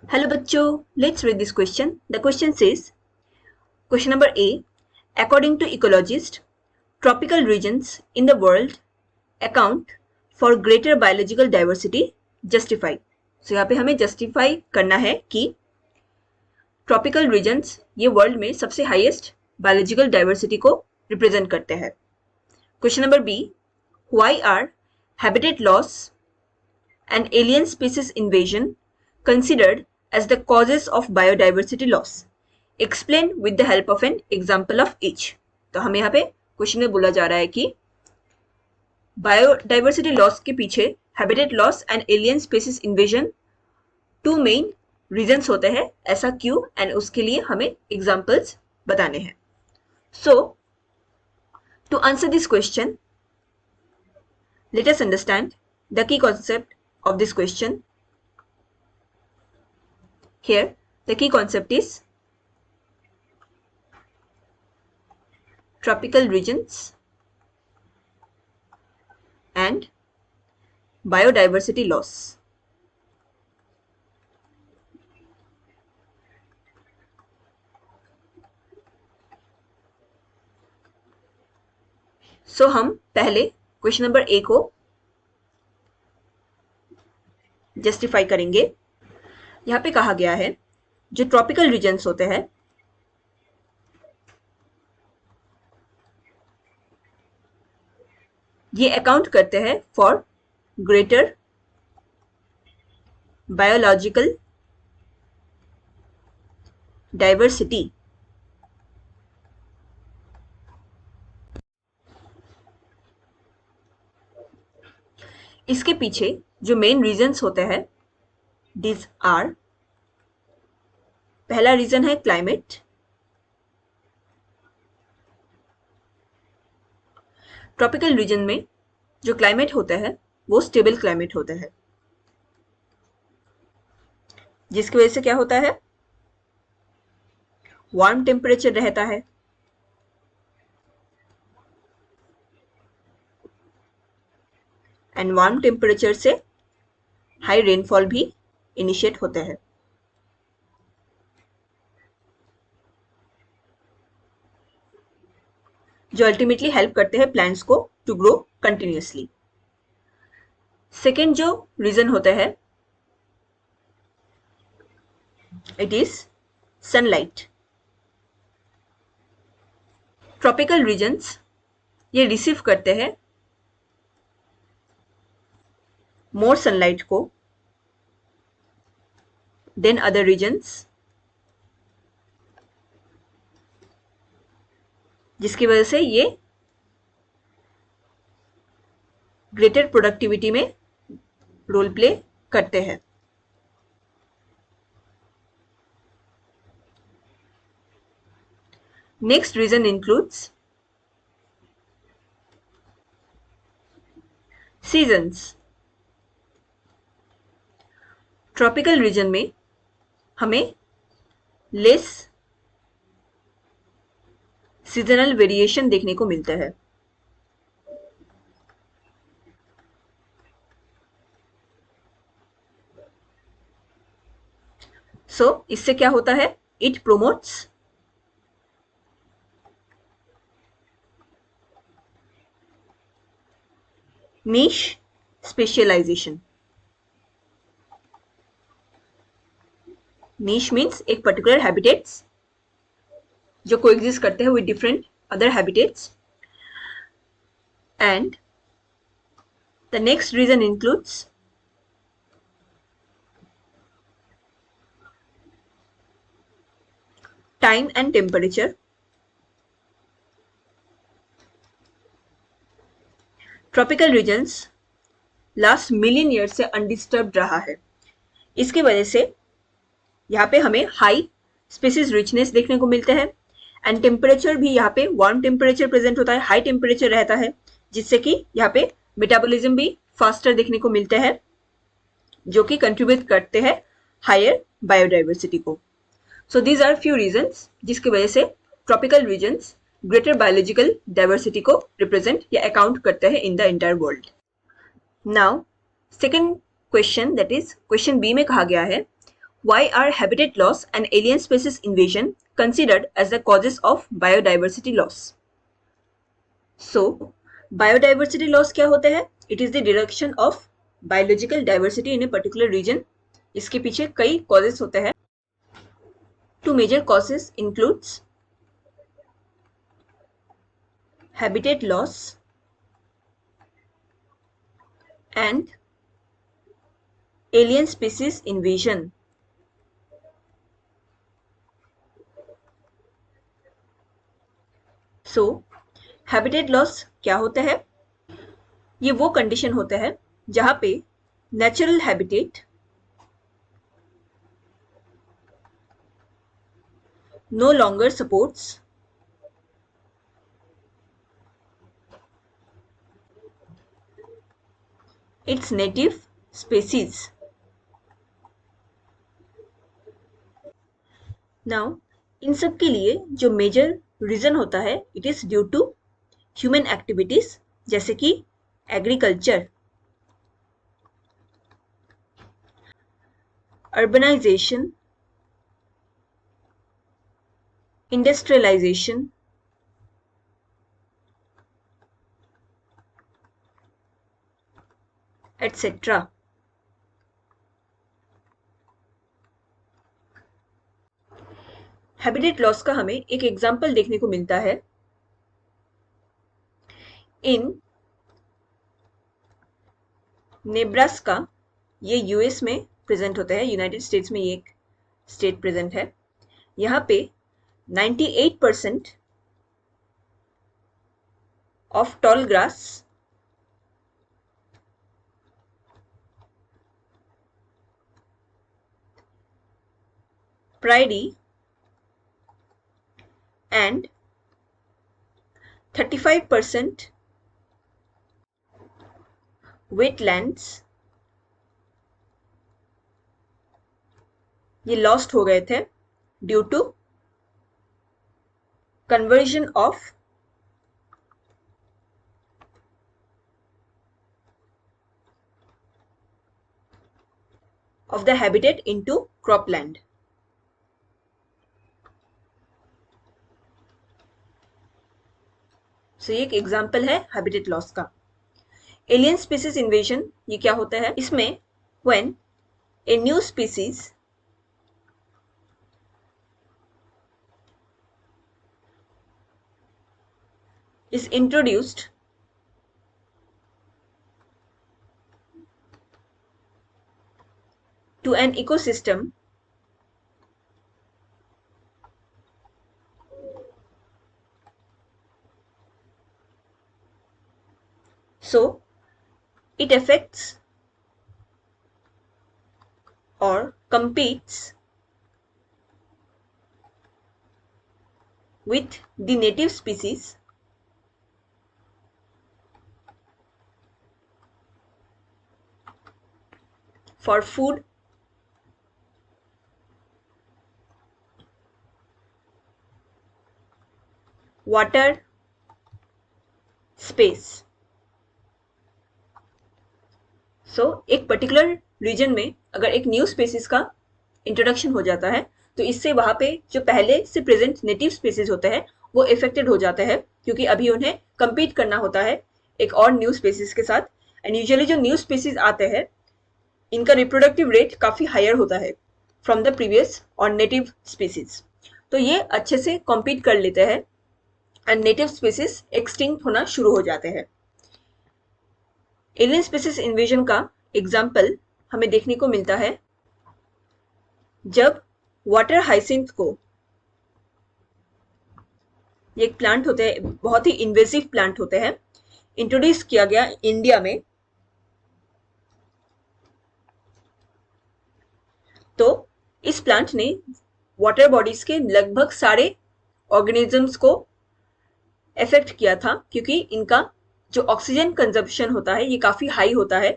Hello बच्चों, let's read this question. The question says, question number A, according to ecologists, tropical regions in the world account for greater biological diversity. Justify. So यहाँ पे हमें justify करना है कि tropical regions ये world में सबसे highest biological diversity को represent करते हैं. Question number B, why are habitat loss and alien species invasion considered as the causes of biodiversity loss? Explain with the help of an example of each. तो हमें यहाँ पे question में बोला जा रहा है कि बायोडाइवर्सिटी लॉस के पीछे habitat loss and alien species invasion two main reasons होते हैं, ऐसा क्यों, एंड उसके लिए हमें एग्जांपल्स बताने हैं. So to answer this question, let us understand the key concept of this question. Here the key concept is tropical regions and biodiversity loss. So हम पहले क्वेश्चन नंबर ए को जस्टिफाई करेंगे. यहां पे कहा गया है जो ट्रॉपिकल रीजन्स होते हैं ये अकाउंट करते हैं फॉर ग्रेटर बायोलॉजिकल डाइवर्सिटी. इसके पीछे जो मेन रीजंस होते हैं दिस आर, पहला रीजन है क्लाइमेट. ट्रॉपिकल रीजन में जो क्लाइमेट होता है वो स्टेबल क्लाइमेट होता है, जिसकी वजह से क्या होता है, वार्म टेम्परेचर रहता है, एंड वार्म टेम्परेचर से हाई रेनफॉल भी इनिशिएट होते हैं. जो अल्टीमेटली हेल्प करते हैं प्लांट्स को टू ग्रो कंटिन्यूअसली. सेकेंड जो रीजन होता है it is sunlight. Tropical regions ये रिसीव करते हैं मोर सनलाइट को देन अदर रीजन्स, जिसकी वजह से ये ग्रेटर प्रोडक्टिविटी में रोल प्ले करते हैं. Next reason includes seasons. Tropical region में हमें लेस सीजनल वेरिएशन देखने को मिलता है. सो इससे क्या होता है, it promotes niche specialisation. Niche means एक पर्टिकुलर हैबिटेट्स जो कोएग्जिस्ट करते हैं with different other habitats. And the next reason includes time and temperature. Tropical regions last million year से अनडिस्टर्ब्ड रहा है. इसकी वजह से यहाँ पे हमें हाई स्पीसीज रिचनेस देखने को मिलते हैं, एंड टेम्परेचर भी यहाँ पे वार्म टेम्परेचर प्रेजेंट होता है, हाई टेम्परेचर रहता है, जिससे कि यहाँ पे मेटाबॉलिज्म भी फास्टर देखने को मिलते हैं, जो कि कंट्रीब्यूट करते हैं हायर बायोडाइवर्सिटी को. So these are few reasons जिसकी वजह से tropical regions greater biological diversity को रिप्रेजेंट या अकाउंट करते हैं in the entire world. Now second question, that is question B में कहा गया है Why are habitat loss and alien species invasion considered as the causes of biodiversity loss? So, biodiversity loss क्या होता है? It is the reduction of biological diversity in a particular region. इसके पीछे कई causes होते हैं. Two major causes includes habitat loss and alien species invasion. So, habitat loss क्या होता है? ये वो कंडीशन होता है जहां पे natural habitat no longer supports its native species. Now, इन सब के लिए जो मेजर रीजन होता है it is due to human activities जैसे कि agriculture, urbanisation, industrialisation, etcetera. Habitat loss का हमें एक एग्जाम्पल देखने को मिलता है इन नेब्रास्का. ये यूएस में प्रेजेंट होता है, यूनाइटेड स्टेट्स में ये एक स्टेट प्रेजेंट है. यहाँ पे 98% of tall grass prairie and 35% wetlands ये लॉस्ट हो गए थे due to conversion of the habitat into cropland. So, ये एक एग्जाम्पल है हैबिटेट लॉस का. एलियन स्पीसीज इन्वेजन ये क्या होता है? इसमें when a new species is introduced to an ecosystem so it affects or competes with the native species for food, water, space. So, एक पर्टिकुलर रीजन में अगर एक न्यू स्पीसीज का इंट्रोडक्शन हो जाता है तो इससे वहां पे जो पहले से प्रेजेंट नेटिव स्पीसीज होते हैं वो इफेक्टेड हो जाते हैं क्योंकि अभी उन्हें compete करना होता है एक और न्यू स्पीसीज के साथ. एंड यूजुअली जो न्यू स्पीसीज आते हैं इनका रिप्रोडक्टिव रेट काफी हायर होता है फ्रॉम द प्रीवियस और नेटिव स्पीसीज. तो ये अच्छे से compete कर लेते हैं एंड नेटिव स्पीसीज एक्सटिंक्ट होना शुरू हो जाते हैं. एलियन स्पीसीज इन्वेजन का एग्जाम्पल हमें देखने को मिलता है जब वाटर हाइसिंथ को, ये एक प्लांट होते हैं, बहुत ही इन्वेसिव प्लांट होते हैं, इंट्रोड्यूस किया गया इंडिया में. तो इस प्लांट ने वाटर बॉडीज के लगभग सारे ऑर्गेनिजम्स को इफेक्ट किया था क्योंकि इनका जो ऑक्सीजन कंजम्पशन होता है ये काफी हाई होता है.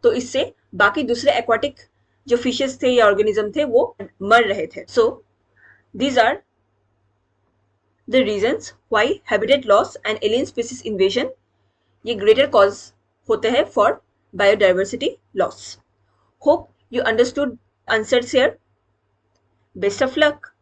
तो इससे बाकी दूसरे एक्वाटिक जो फिशेस थे या ऑर्गेनिज्म थे वो मर रहे थे. So these are the reasons why habitat loss and alien species invasion ये ग्रेटर कॉज होते हैं for biodiversity loss. Hope you understood answers here. Best of luck.